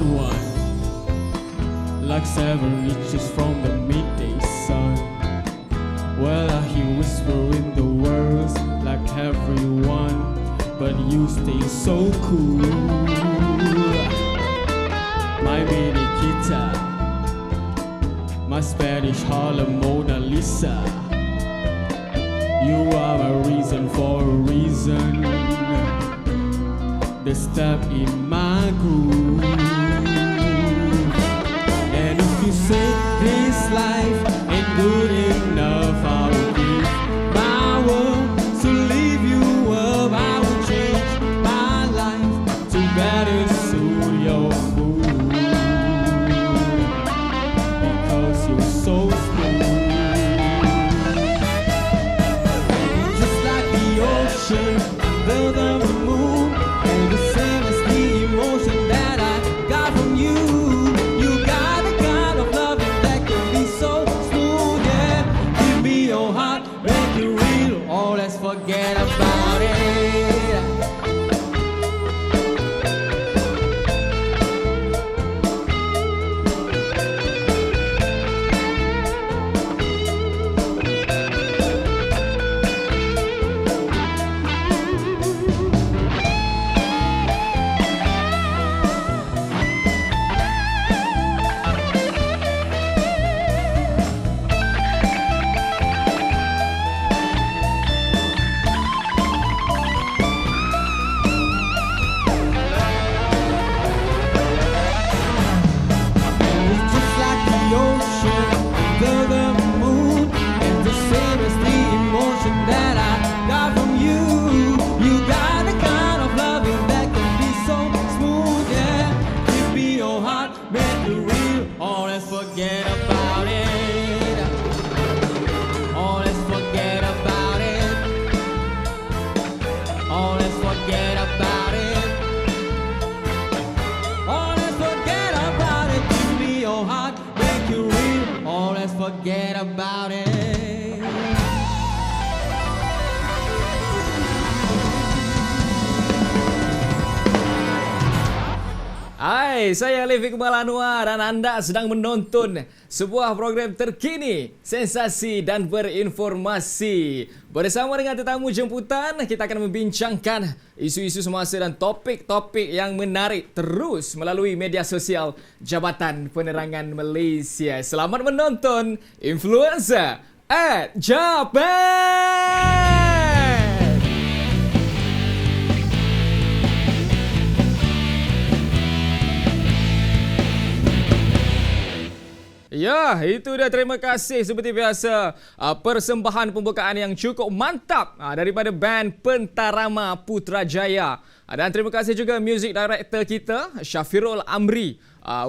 but one, like 7 inches from the midday sun. Well, I hear whisper in the words like everyone, but you stay so cool. My mini guitar, my Spanish Harlem Mona Lisa. You are my reason for a reason. The step in my groove. And if you say this life ain't good enough, I will give my world to leave you up. I will change my life to better suit your mood. Because you're so smooth. Just like the ocean, under the moon, and the same as the emotion that I got from you. You got the kind of loving that can be so smooth, yeah. Give me your heart, make it real, or let's forget about it. It's just like the ocean, under the moon, and the same as the emotion that I got from you. You got the kind of loving that can be so smooth, yeah. Give me your heart, make it real, or let's forget about it. Or let's forget about it. Or let's forget about it. Oh, let's forget about it. Give me your heart, make it real. Oh, let's forget about it. Hai, saya Alif Iqbal Anwar dan anda sedang menonton sebuah program terkini, sensasi dan berinformasi. Bersama dengan tetamu jemputan, kita akan membincangkan isu-isu semasa dan topik-topik yang menarik terus melalui media sosial Jabatan Penerangan Malaysia. Selamat menonton Influencer at Japan! Ya, itu dia, terima kasih seperti biasa. Persembahan pembukaan yang cukup mantap daripada band Pentarama Putrajaya. Dan terima kasih juga music director kita, Syafirul Amri,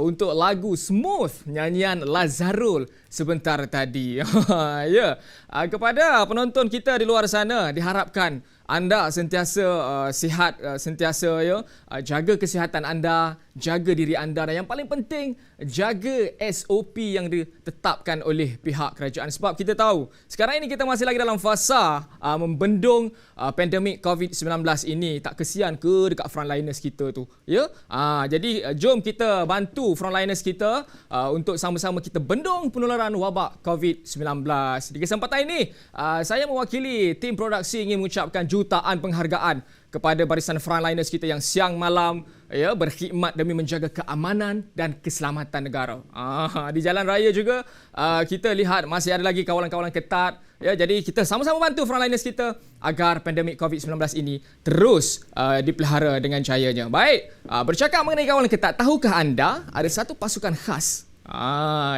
untuk lagu Smooth nyanyian Lazarul sebentar tadi. Ya, kepada penonton kita di luar sana, diharapkan anda sentiasa sihat, sentiasa jaga kesihatan anda, jaga diri anda, dan yang paling penting, jaga SOP yang ditetapkan oleh pihak kerajaan. Sebab kita tahu sekarang ini kita masih lagi dalam fasa membendung pandemik COVID-19 ini. Tak kesian ke dekat frontliners kita tu, ya? Jadi jom kita bantu frontliners kita untuk sama-sama kita bendung penularan wabak COVID-19. Di kesempatan ini, saya mewakili tim produksi ingin mengucapkan jutaan penghargaan kepada barisan frontliners kita yang siang malam berkhidmat demi menjaga keamanan dan keselamatan negara. Di jalan raya juga kita lihat masih ada lagi kawalan-kawalan ketat. Jadi kita sama-sama bantu frontliners kita agar pandemik COVID-19 ini terus dipelihara dengan jayanya. Baik, bercakap mengenai kawalan ketat, tahukah anda ada satu pasukan khas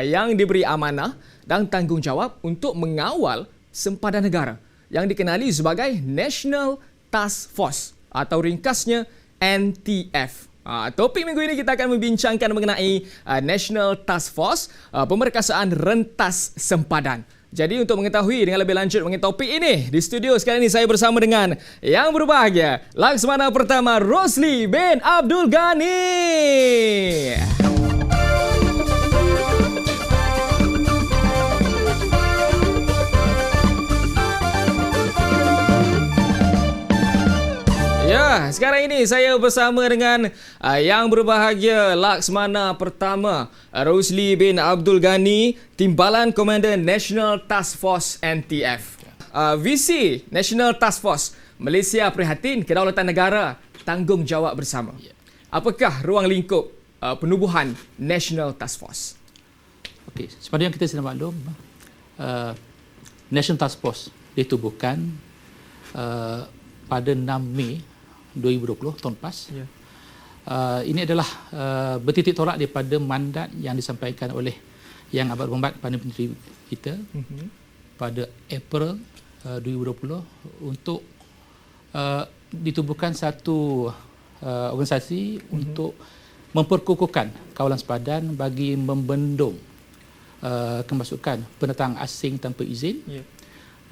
yang diberi amanah dan tanggungjawab untuk mengawal sempadan negara yang dikenali sebagai National Task Force atau ringkasnya NTF. Topik minggu ini kita akan membincangkan mengenai National Task Force, pemerkasaan rentas sempadan. Jadi untuk mengetahui dengan lebih lanjut mengenai topik ini, di studio sekarang ini saya bersama dengan yang berbahagia, Laksmana Pertama Rosli bin Abdul Ghani. Ya, Ya, sekarang ini saya bersama dengan yang berbahagia Laksmana Pertama Rosli bin Abdul Ghani, Timbalan Komandan National Task Force NTF. VC National Task Force Malaysia prihatin kedaulatan negara, tanggungjawab bersama. Apakah ruang lingkup penubuhan National Task Force? Okey, seperti yang kita sudah maklum, National Task Force ditubuhkan pada 6 Mei 2020, tahun lepas. Ya. Ini adalah bertitik tolak daripada mandat yang disampaikan oleh Yang Amat Berhormat Perdana Menteri kita pada April 2020 untuk ditubuhkan satu organisasi untuk memperkukuhkan kawalan sepadan bagi membendung kemasukan pendatang asing tanpa izin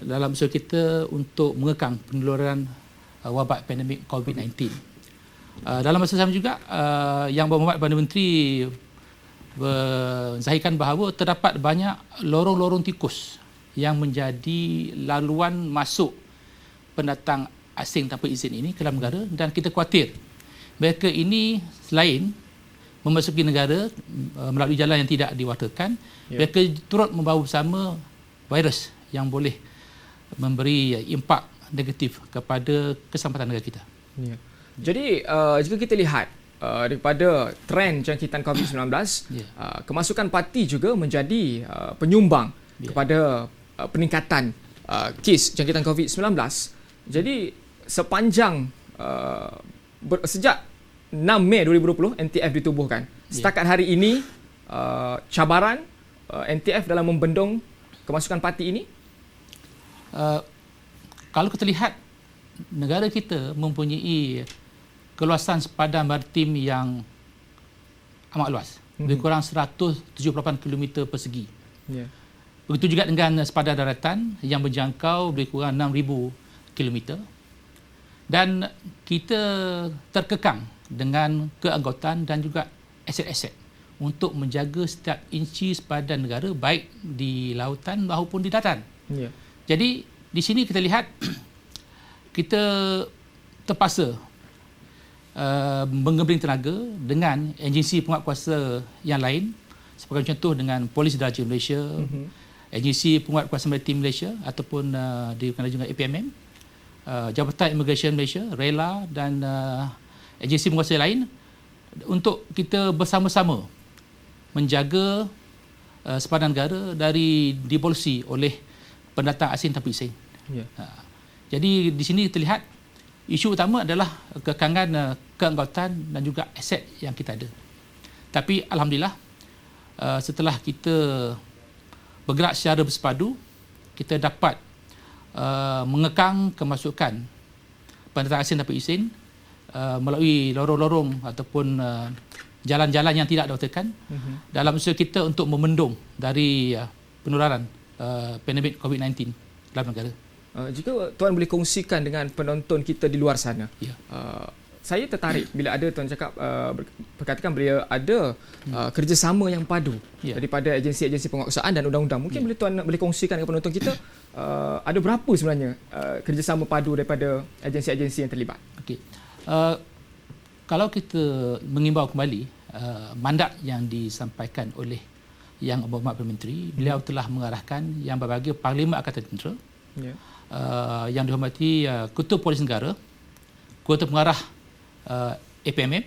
dalam usaha kita untuk mengekang penularan wabak pandemik COVID-19. Dalam masa sama juga, Yang Berhormat Perdana Menteri menzahirkan bahawa terdapat banyak lorong-lorong tikus yang menjadi laluan masuk pendatang asing tanpa izin ini ke dalam negara, dan kita khawatir mereka ini selain memasuki negara melalui jalan yang tidak diwakilkan, mereka turut membawa bersama virus yang boleh memberi impak negatif kepada keselamatan negara kita. Ya. Jadi jika kita lihat daripada trend jangkitan COVID-19, kemasukan parti juga menjadi penyumbang kepada peningkatan kes jangkitan COVID-19. Jadi sepanjang sejak 6 Mei 2020 NTF ditubuhkan. Setakat hari ini cabaran NTF dalam membendung kemasukan parti ini? Kalau kita lihat, negara kita mempunyai keluasan sepadan maritim yang amat luas, lebih kurang 178 km persegi. Begitu juga dengan sepadan daratan yang berjangkau lebih kurang 6,000 km. Dan kita terkekang dengan keanggotaan dan juga aset-aset untuk menjaga setiap inci sepadan negara, baik di lautan maupun di daratan. Jadi di sini kita lihat kita terpaksa menggabung tenaga dengan agensi penguatkuasa yang lain, sebagai contoh dengan Polis Diraja Malaysia, agensi penguatkuasa maritim Malaysia ataupun dikenali juga APMM, Jabatan Immigration Malaysia, RELA dan agensi penguasa lain, untuk kita bersama-sama menjaga sepadan negara dari dipolusi oleh pendatang asing tanpa izin. Jadi di sini kita lihat isu utama adalah kekangan keanggotaan dan juga aset yang kita ada. Tapi alhamdulillah, setelah kita bergerak secara bersepadu, kita dapat mengekang kemasukan pendatang asing tanpa izin melalui lorong-lorong ataupun jalan-jalan yang tidak diwakilkan dalam usaha kita untuk memendung dari penularan pandemik COVID-19 dalam negara. Jika Tuan boleh kongsikan dengan penonton kita di luar sana, saya tertarik bila ada Tuan cakap perkatakan bila ada kerjasama yang padu daripada agensi-agensi penguasaan dan undang-undang. Mungkin boleh Tuan boleh kongsikan dengan penonton kita ada berapa sebenarnya kerjasama padu daripada agensi-agensi yang terlibat? Okey. Kalau kita mengimbau kembali mandat yang disampaikan oleh Yang Berhormat Perdana Menteri, beliau telah mengarahkan Yang Berbahagia Parlimen Angkatan Tentera, yang dihormati Ketua Polis Negara, Ketua Pengarah APMM,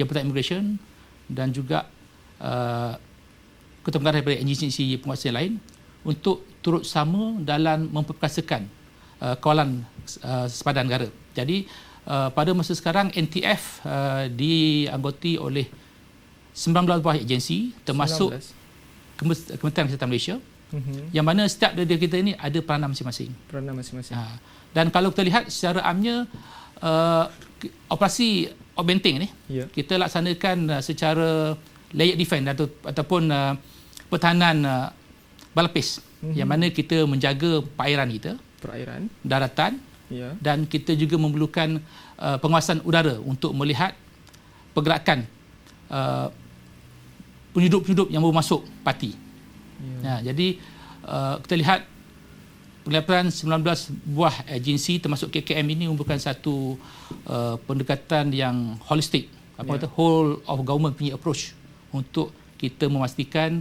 Jabatan Immigration dan juga Ketua Pengarah daripada agensi penguasa lain untuk turut sama dalam memperkasakan kawalan sepadan negara. Jadi pada masa sekarang NTF dianggoti oleh 19 buah agensi, termasuk Kementerian Kesihatan Malaysia, yang mana setiap dari kita ini ada peranan masing-masing. Dan kalau kita lihat secara amnya, operasi Outbanting ni kita laksanakan secara layered defense ataupun pertahanan berlapis, yang mana kita menjaga perairan kita, daratan, dan kita juga memerlukan penguasaan udara untuk melihat pergerakan penduduk-penduduk yang baru masuk parti. Jadi kita lihat penglibatan 19 buah agensi termasuk KKM ini merupakan satu pendekatan yang holistik, kata whole of government punya approach untuk kita memastikan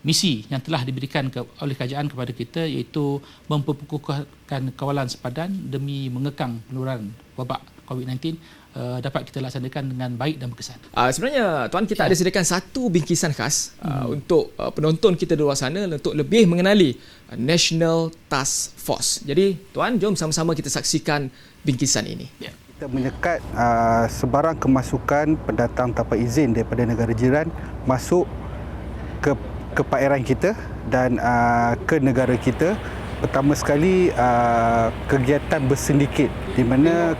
misi yang telah diberikan oleh kerajaan kepada kita, iaitu memperkukuhkan kawalan sempadan demi mengekang penularan wabak COVID-19 dapat kita laksanakan dengan baik dan berkesan. Sebenarnya Tuan, kita ada sediakan satu bingkisan khas untuk penonton kita di luar sana untuk lebih mengenali National Task Force. Jadi Tuan, jom sama-sama kita saksikan bingkisan ini. Kita menyekat sebarang kemasukan pendatang tanpa izin daripada negara jiran masuk ke paeran kita dan ke negara kita. Pertama sekali kegiatan bersindiket di mana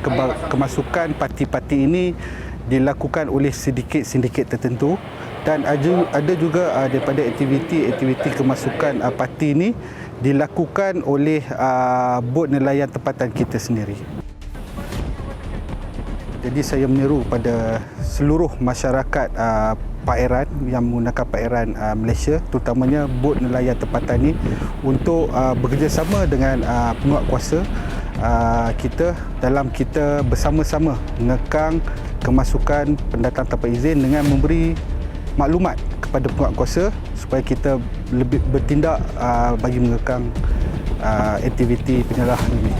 kemasukan parti-parti ini dilakukan oleh sindiket tertentu, dan ada juga daripada aktiviti kemasukan parti ini dilakukan oleh bot nelayan tempatan kita sendiri. Jadi saya menyeru kepada seluruh masyarakat paeran yang menggunakan paeran Malaysia, terutamanya bot nelayan tempatan ini, untuk bekerjasama dengan penguatkuasa kita dalam kita bersama-sama mengekang kemasukan pendatang tanpa izin dengan memberi maklumat kepada penguatkuasa supaya kita lebih bertindak bagi mengekang aktiviti penyalahan ini.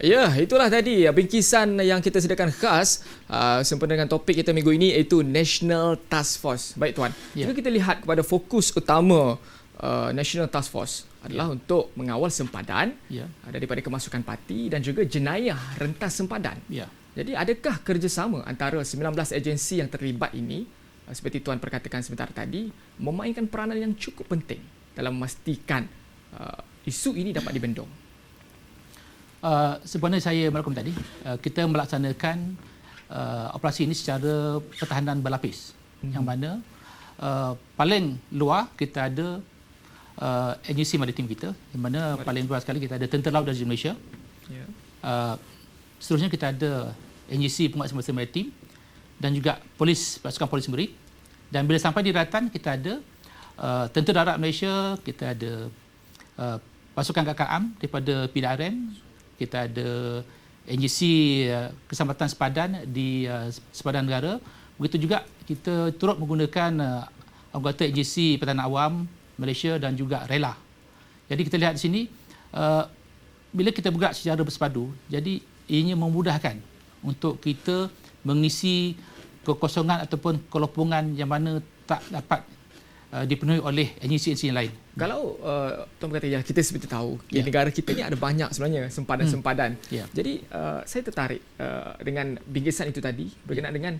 Ya, itulah tadi bingkisan yang kita sediakan khas sempena dengan topik kita minggu ini, iaitu National Task Force. Baik Tuan, jika kita lihat kepada fokus utama National Task Force adalah untuk mengawal sempadan daripada kemasukan parti dan juga jenayah rentas sempadan. Jadi adakah kerjasama antara 19 agensi yang terlibat ini, seperti Tuan perkatakan sebentar tadi, memainkan peranan yang cukup penting dalam memastikan isu ini dapat dibendung? Sebenarnya saya melakukan tadi, kita melaksanakan operasi ini secara pertahanan berlapis, yang mana paling luar kita ada agensi maritim kita, yang mana paling luar sekali kita ada Tentera Laut Darjah Malaysia. Seterusnya kita ada agensi penguat semasa maritim dan juga pasukan polis merit. Dan bila sampai di daratan, kita ada Tentera Darat Malaysia, kita ada pasukan KKM daripada PDRM, kita ada agensi keselamatan sempadan di sempadan negara. Begitu juga kita turut menggunakan anggota agensi pertahanan awam Malaysia dan juga Rela. Jadi kita lihat di sini, bila kita bergerak secara bersepadu, jadi ianya memudahkan untuk kita mengisi kekosongan ataupun kelompongan yang mana tak dapat dipenuhi oleh agensi-agensi yang lain. Kalau Tuan berkata, ya, kita seperti tahu di negara kita ni ada banyak sebenarnya sempadan-sempadan. Jadi saya tertarik dengan bingkisan itu tadi berkenaan dengan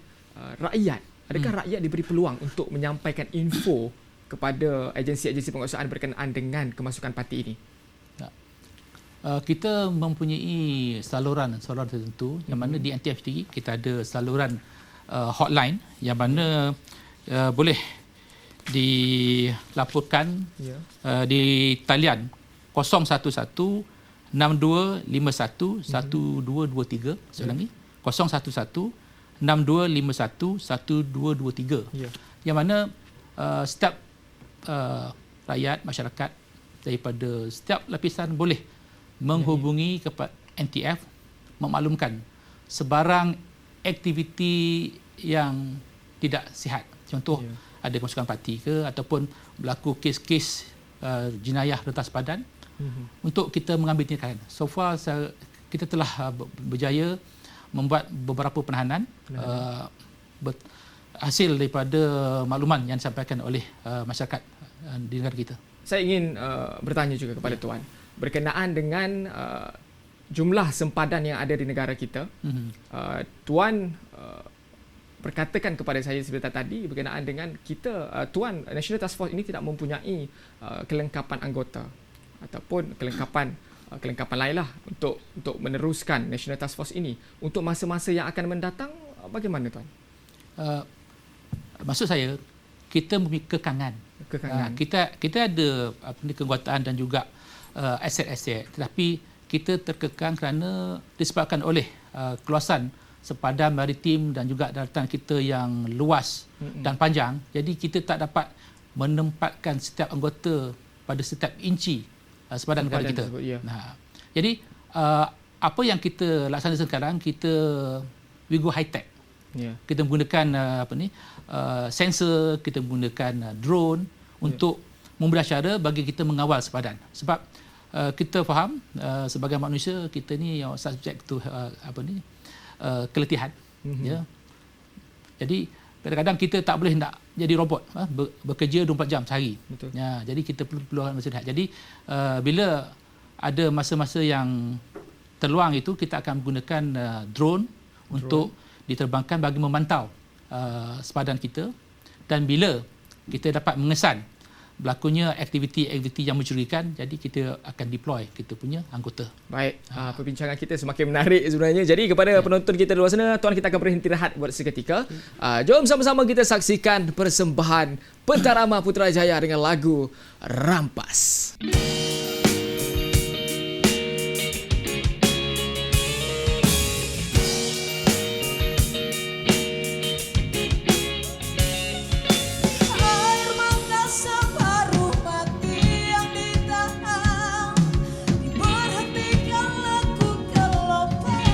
rakyat. Adakah rakyat diberi peluang untuk menyampaikan info kepada agensi-agensi penguasaan berkenaan dengan kemasukan parti ini? Kita mempunyai saluran tertentu, yang mana di NTFT kita ada saluran hotline yang mana boleh dilaporkan di talian 011 6251 1223. Saya ulangi, 011 6251 1223. Yang mana setiap rakyat, masyarakat daripada setiap lapisan boleh menghubungi kepada NTF, memaklumkan sebarang aktiviti yang tidak sihat. Contoh, ada kemasukan parti ke, ataupun berlaku kes-kes jenayah rentas sempadan, untuk kita mengambil tindakan. So far kita telah berjaya membuat beberapa penahanan hasil daripada makluman yang disampaikan oleh masyarakat di negara kita. Saya ingin bertanya juga kepada Tuan berkenaan dengan jumlah sempadan yang ada di negara kita. Tuan berkatakan kepada saya sebentar tadi berkenaan dengan kita, Tuan, National Task Force ini tidak mempunyai kelengkapan anggota ataupun kelengkapan lainlah untuk meneruskan National Task Force ini untuk masa-masa yang akan mendatang. Bagaimana Tuan? Maksud saya, kita mempunyai kekangan Kekangan. Kita ada kekuatan dan juga aset-aset, tetapi kita terkekang kerana disebabkan oleh keluasan sepadan maritim dan juga daratan kita yang luas dan panjang. Jadi kita tak dapat menempatkan setiap anggota pada setiap inci sepadan negara kita. Tersebut, ya. Jadi apa yang kita laksanakan sekarang, we go high tech. Ya. Kita menggunakan sensor, kita menggunakan drone untuk membelah cara bagi kita mengawal sepadan. Sebab kita faham sebagai manusia kita ni subject to keletihan. Ya. Jadi kadang-kadang kita tak boleh nak jadi robot, bekerja 24 jam sehari. Betul. Ya, jadi kita perlu masa rehat. Jadi bila ada masa-masa yang terluang itu, kita akan menggunakan drone untuk diterbangkan bagi memantau sepadan kita, dan bila kita dapat mengesan berlakunya aktiviti-aktiviti yang mencurigakan, jadi kita akan deploy kita punya anggota. Baik, perbincangan kita semakin menarik sebenarnya. Jadi kepada penonton kita di luar sana, tuan, kita akan berhenti rehat buat seketika. Jom sama-sama kita saksikan persembahan Pentarama Putrajaya dengan lagu Rampas. Air mata separuh mati yang ditahan, diberhentikan lekuk kelopak.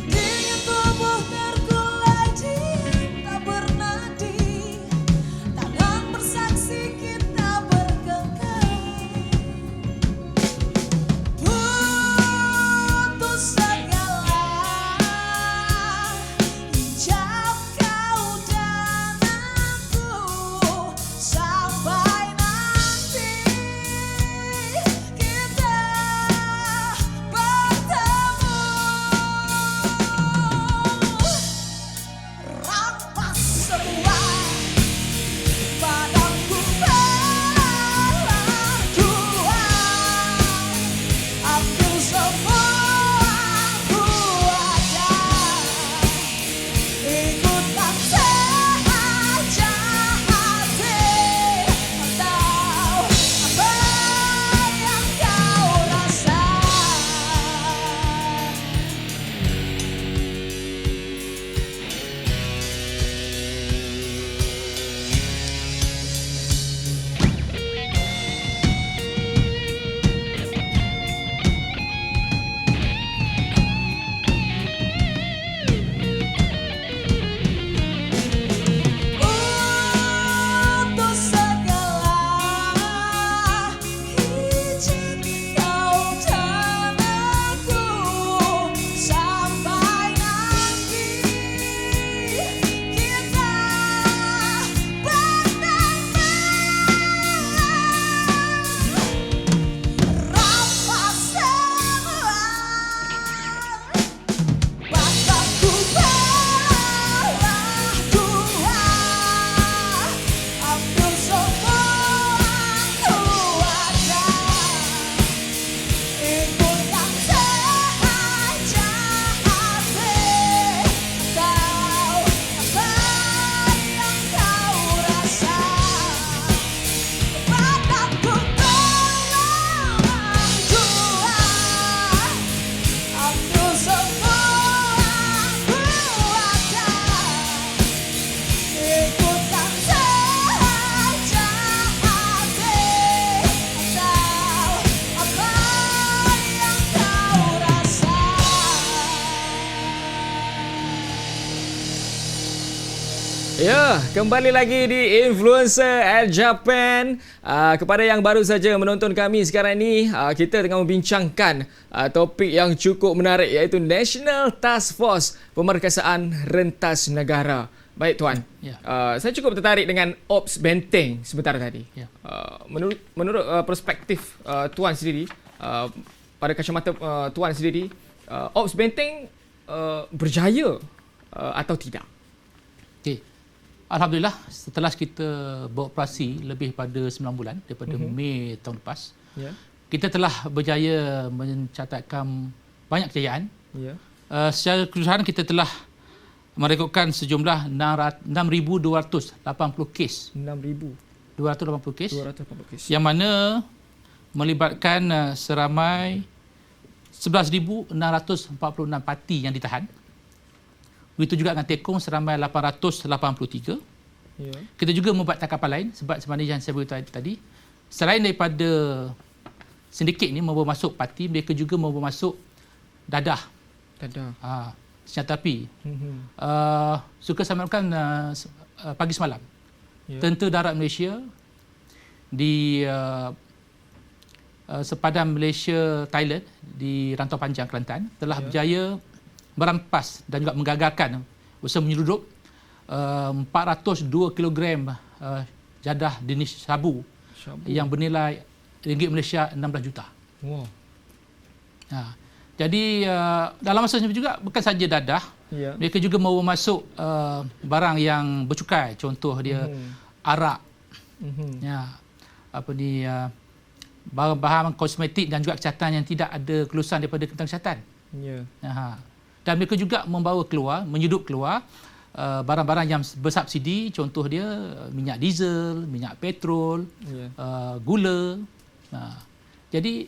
Dingin tubuh terkulai diam tak bernadi, tangan bersaksi kita bergenggamkan. Putus segala, hijab kau dan aku, sampai nanti kita bertemu. Rampas semua padaku berdua, ambil semua kuasa, ikutan saja hati, atau apa yang kau rasa. Putus segala, hijab kau dan aku, sampai nanti kita bertemu. Rampas semua padaku berdua, ambil semua kuasa, ikutan saja hati, atau apa yang kau rasa. Padaku berdua, ambil semua kuasa, ikutan saja hati, atau apa yang kau rasa. Ya, kembali lagi di Influencer at Japan. Kepada yang baru saja menonton kami sekarang ini, kita tengah membincangkan topik yang cukup menarik, iaitu National Task Force Pemerkasaan Rentas Negara. Baik tuan, Ya. saya cukup tertarik dengan Ops Benteng sebentar tadi. Ya. Menurut perspektif tuan sendiri, pada kacamata tuan sendiri, Ops Benteng berjaya atau tidak? Okey. Alhamdulillah, setelah kita beroperasi lebih pada 9 bulan daripada Mei tahun lepas, Ya. kita telah berjaya mencatatkan banyak kejayaan. Ya. Secara keseluruhan kita telah merekodkan sejumlah 6,280 kes. 6,280 kes kes. yang mana melibatkan seramai 11,646 parti yang ditahan. Begitu juga dengan tekong seramai 883. Ya. Kita juga membuat tangkapan lain sebab sebenarnya yang saya beritahu tadi, selain daripada sindiket ini membawa masuk parti, mereka juga membawa masuk dadah, senjata api. Suka saya maklumkan pagi semalam, Tentera Darat Malaysia di sepadan Malaysia Thailand di Rantau Panjang Kelantan telah berjaya merampas dan juga menggagalkan usaha menyeludup 402 kg jadah jenis sabu yang bernilai ringgit Malaysia 16 juta. Wow. Jadi dalam masa sebenarnya juga bukan saja dadah, mereka juga mahu masuk barang yang bercukai, contoh dia arak, bahan-bahan kosmetik dan juga kesihatan yang tidak ada kelulusan daripada Kementerian Kesihatan. Dan mereka juga membawa keluar, menyudup keluar barang-barang yang bersubsidi, contoh dia minyak diesel, minyak petrol, gula. Jadi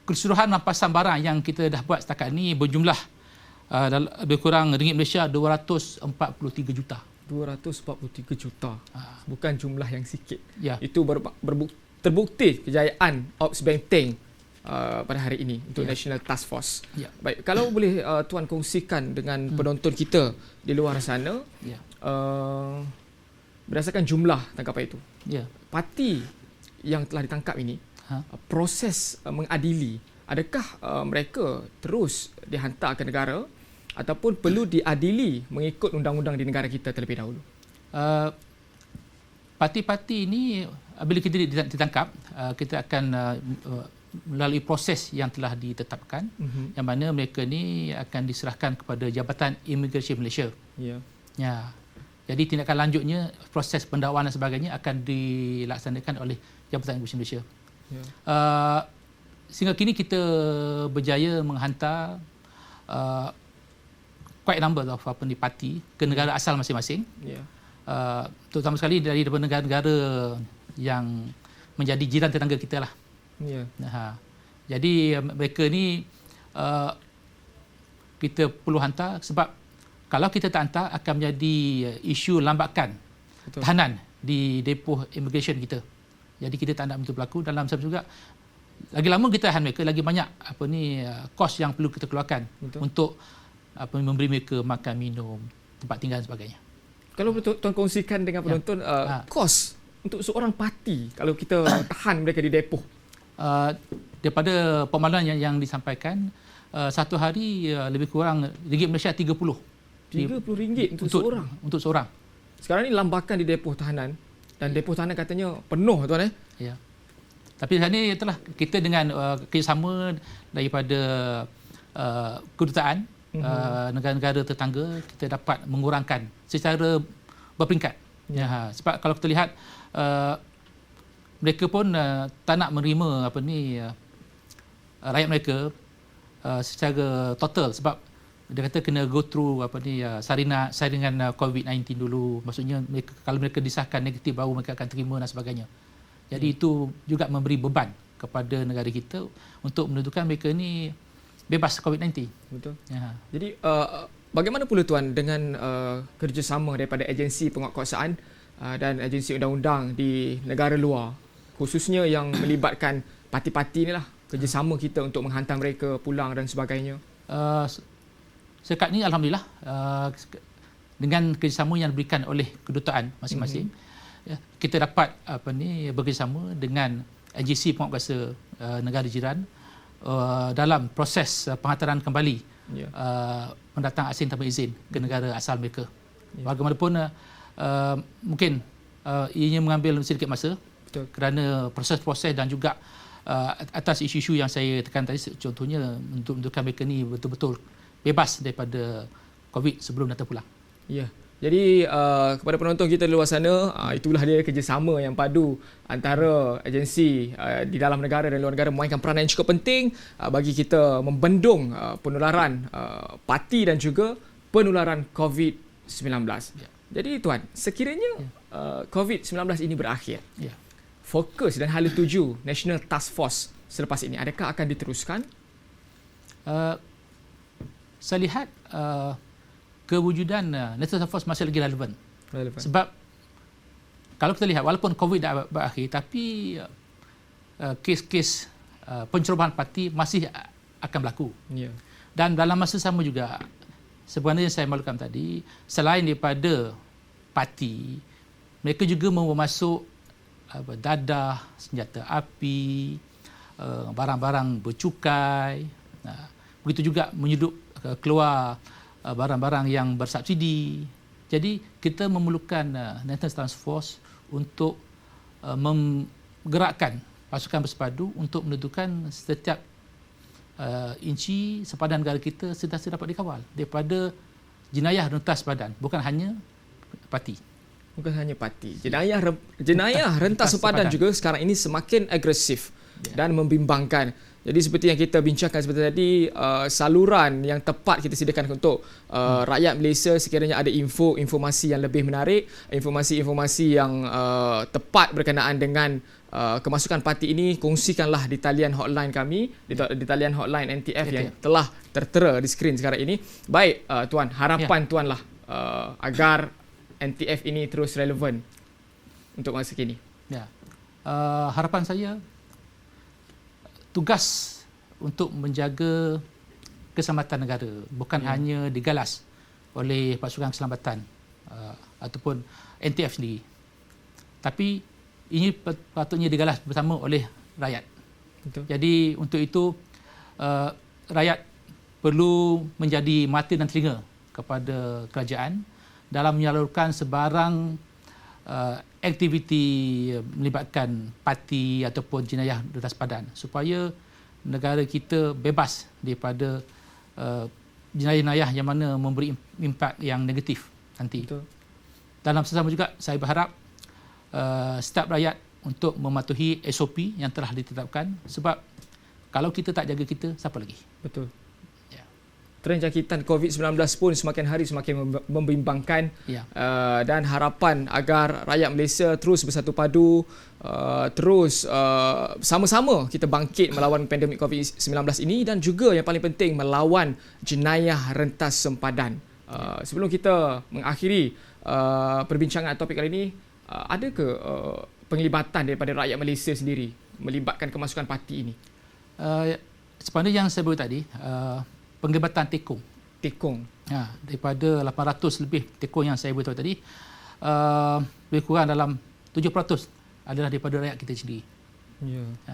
keseluruhan rampasan barang yang kita dah buat setakat ini berjumlah lebih kurang ringgit Malaysia 243 juta. 243 juta. Bukan jumlah yang sikit. Ya. Itu terbukti kejayaan Ops Benteng pada hari ini untuk National Task Force. Ya. Baik, kalau boleh Tuan kongsikan dengan penonton kita di luar sana, berdasarkan jumlah tangkapan itu, parti yang telah ditangkap ini, proses mengadili, adakah mereka terus dihantar ke negara ataupun perlu diadili mengikut undang-undang di negara kita terlebih dahulu? Parti-parti ini bila kita ditangkap, kita akan melalui proses yang telah ditetapkan, yang mana mereka ni akan diserahkan kepada Jabatan Imigresen Malaysia. Jadi tindakan lanjutnya, proses pendakwaan dan sebagainya akan dilaksanakan oleh Jabatan Imigresen Malaysia. Sehingga kini kita berjaya menghantar quite a number of parti ke negara asal masing-masing. Terutama sekali dari negara-negara yang menjadi jiran tetangga kita lah. Jadi mereka ni kita perlu hantar sebab kalau kita tak hantar akan menjadi isu lambakan tahanan di depoh immigration kita. Jadi kita tak nak itu berlaku. Dalam sebab juga lagi lama kita tahan mereka, lagi banyak kos yang perlu kita keluarkan untuk memberi mereka makan, minum, tempat tinggal dan sebagainya. Kalau Tuan kongsikan dengan penonton kos untuk seorang parti kalau kita tahan mereka di depoh. Daripada pemaluan yang disampaikan, satu hari lebih kurang ringgit Malaysia 30. RM30 untuk seorang. Sekarang ni lambakan di depoh tahanan dan depoh tahanan katanya penuh, Tuan. Ya. Tapi hari ini telah kita dengan kerjasama daripada kedutaan negara-negara tetangga, kita dapat mengurangkan secara berperingkat. Sebab kalau kita lihat mereka pun tak nak menerima rakyat mereka secara total, sebab dia kata kena go through saringan COVID-19 dulu. Maksudnya kalau mereka disahkan negatif baru mereka akan terima dan sebagainya. Jadi itu juga memberi beban kepada negara kita untuk menentukan mereka ni bebas COVID-19. Betul. Jadi bagaimana pula Tuan dengan kerjasama daripada agensi penguatkuasaan dan agensi undang-undang di negara luar, khususnya yang melibatkan parti-parti inilah, kerjasama kita untuk menghantar mereka pulang dan sebagainya? Sekat ni alhamdulillah dengan kerjasama yang diberikan oleh kedutaan masing-masing, kita dapat bekerjasama dengan agensi penguatkuasa negara jiran dalam proses penghantaran kembali pendatang asing tanpa izin ke negara asal mereka. Bagaimanapun mungkin ianya mengambil sedikit masa. Betul. Kerana proses-proses dan juga atas isu-isu yang saya tekan tadi, contohnya untuk menentukan mereka ni betul-betul bebas daripada COVID sebelum datang pulang. Ya. Jadi kepada penonton kita di luar sana, itulah dia kerjasama yang padu antara agensi di dalam negara dan luar negara memainkan peranan yang cukup penting bagi kita membendung penularan parti dan juga penularan COVID-19. Ya. Jadi Tuan, sekiranya COVID-19 ini berakhir, Ya. fokus dan hala tuju National Task Force selepas ini, adakah akan diteruskan? Saya lihat kewujudan National Task Force masih lagi relevan. Sebab kalau kita lihat walaupun COVID dah berakhir, tapi kes-kes pencerobohan parti masih akan berlaku. Ya. Dan dalam masa sama juga, sebenarnya yang saya maklumkan tadi, selain daripada parti, mereka juga membawa masuk dadah, senjata api, barang-barang bercukai. Begitu juga menyudup keluar barang-barang yang bersubsidi. Jadi kita memerlukan National Task Force untuk menggerakkan pasukan bersepadu untuk menentukan setiap inci sepadan negara kita sentiasa dapat dikawal daripada jenayah rentas sepadan, bukan hanya parti. Bukan hanya parti. Jenayah rentas sepadan juga sekarang ini semakin agresif dan membimbangkan. Jadi seperti yang kita bincangkan seperti tadi, saluran yang tepat kita sediakan untuk rakyat Malaysia sekiranya ada informasi yang lebih menarik, informasi-informasi yang tepat berkenaan dengan kemasukan parti ini, kongsikanlah di talian hotline kami, di talian hotline NTF yang telah tertera di skrin sekarang ini. Baik, Tuan, harapan Tuan lah agar NTF ini terus relevan untuk masa kini. Ya. Harapan saya, tugas untuk menjaga keselamatan negara bukan hanya digalas oleh pasukan keselamatan ataupun NTF sendiri, tapi ini patutnya digalas bersama oleh rakyat. Betul. Jadi untuk itu rakyat perlu menjadi mata dan telinga kepada kerajaan dalam menyalurkan sebarang aktiviti melibatkan parti ataupun jenayah rentas sepadan supaya negara kita bebas daripada jenayah-jenayah yang mana memberi impak yang negatif nanti. Betul. Dalam sesama juga saya berharap setiap rakyat untuk mematuhi SOP yang telah ditetapkan, sebab kalau kita tak jaga kita, siapa lagi? Betul. Ya. Trend jangkitan COVID-19 pun semakin hari semakin membimbangkan, Ya. Dan harapan agar rakyat Malaysia terus bersatu padu, terus sama-sama kita bangkit melawan pandemik COVID-19 ini dan juga yang paling penting melawan jenayah rentas sempadan. Sebelum kita mengakhiri perbincangan topik kali ini, ada ke penglibatan daripada rakyat Malaysia sendiri melibatkan kemasukan parti ini? Sepanjang yang saya beritahu tadi, penglibatan tekong. Daripada 800 lebih tekong yang saya beritahu tadi, lebih kurang dalam 7% adalah daripada rakyat kita sendiri.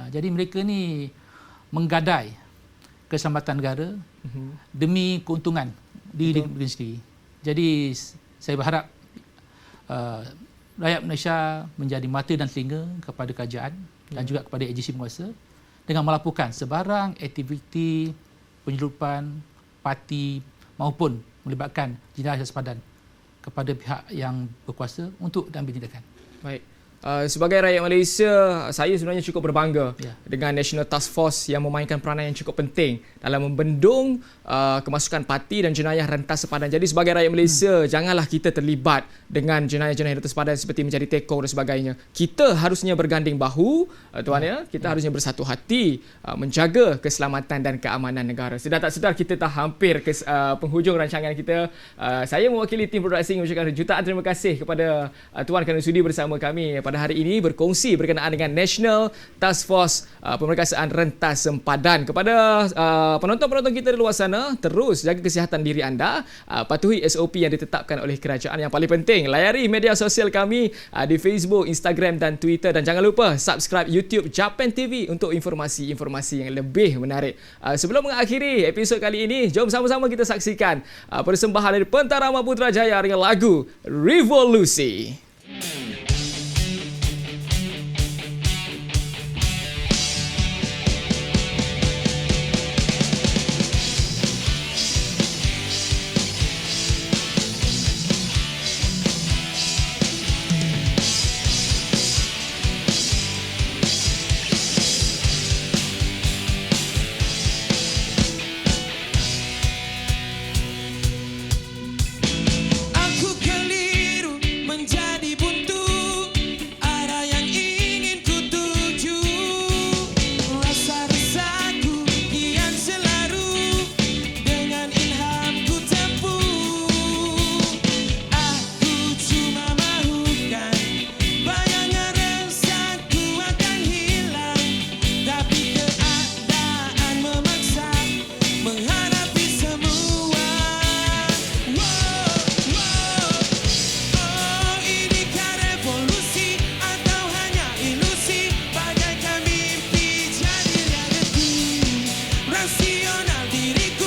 Jadi mereka ni menggadai keselamatan negara demi keuntungan diri mereka sendiri. Jadi saya berharap rakyat Malaysia menjadi mata dan telinga kepada kerajaan dan juga kepada agensi penguasa dengan melaporkan sebarang aktiviti penyeludupan parti maupun melibatkan jenayah sepadan kepada pihak yang berkuasa untuk diambil tindakan. Baik. Sebagai rakyat Malaysia, saya sebenarnya cukup berbangga dengan National Task Force yang memainkan peranan yang cukup penting dalam membendung kemasukan parti dan jenayah rentas sepadan. Jadi sebagai rakyat Malaysia, janganlah kita terlibat dengan jenayah-jenayah rentas sepadan seperti mencari tekong dan sebagainya. Kita harusnya berganding bahu, Tuan ya. Kita harusnya bersatu hati menjaga keselamatan dan keamanan negara. Sedar tak sedar kita dah hampir ke penghujung rancangan kita. Saya mewakili tim produksi mengucapkan jutaan terima kasih kepada Tuan kerana sudi bersama kami pada hari ini berkongsi berkenaan dengan National Task Force Pemerkasaan Rentas Sempadan. Kepada penonton-penonton kita di luar sana, terus jaga kesihatan diri anda, patuhi SOP yang ditetapkan oleh kerajaan. Yang paling penting, layari media sosial kami di Facebook, Instagram dan Twitter, dan jangan lupa subscribe YouTube Japan TV untuk informasi-informasi yang lebih menarik. Sebelum mengakhiri episod kali ini, jom sama-sama kita saksikan persembahan dari Pentarama Putrajaya dengan lagu Revolusi. emosional diriku